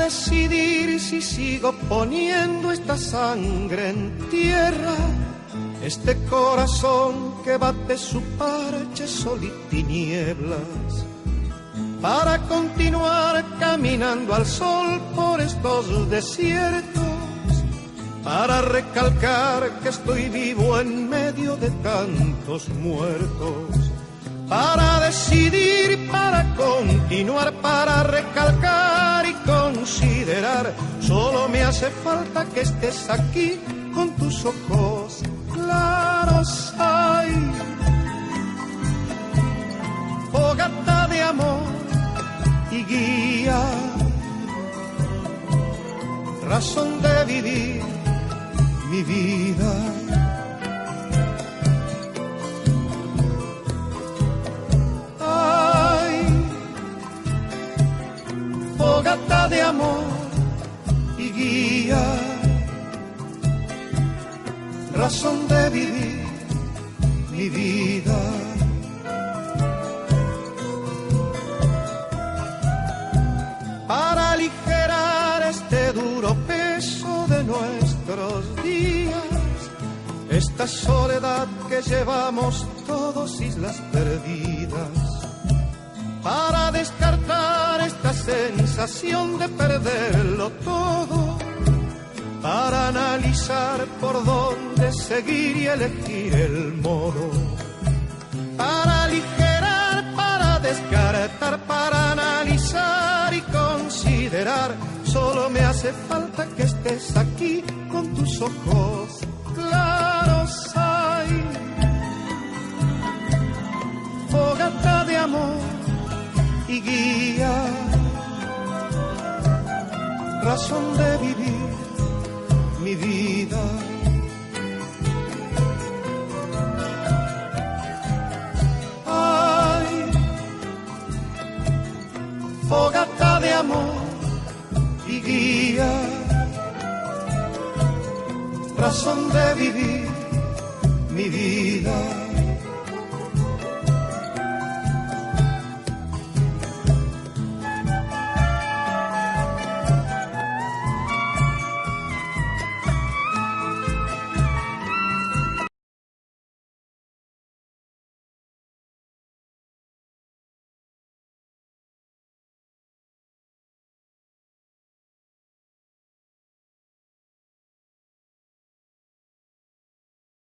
decidir si sigo poniendo esta sangre en tierra, este corazón que bate su parche sol y tinieblas, para continuar caminando al sol por estos desiertos, para recalcar que estoy vivo en medio de tantos muertos, para decidir, para continuar, para recalcar y considerar. Solo me hace falta que estés aquí con tus ojos claros. Ay, fogata de amor y guía, razón de vivir mi vida. Ay, fogata de amor y guía, razón de vivir mi vida. Para aligerar este duro peso de nuestros días, esta soledad que llevamos todos, islas perdidas, para descartar esta sensación de perderlo todo, para analizar por dónde seguir y elegir el modo, para aligerar, para descartar, para analizar y considerar. Solo me hace falta que estés aquí con tus ojos claros. Ay, fogata de amor y guía, razón de vivir mi vida. Ay, fogata de amor y guía, razón de vivir mi vida.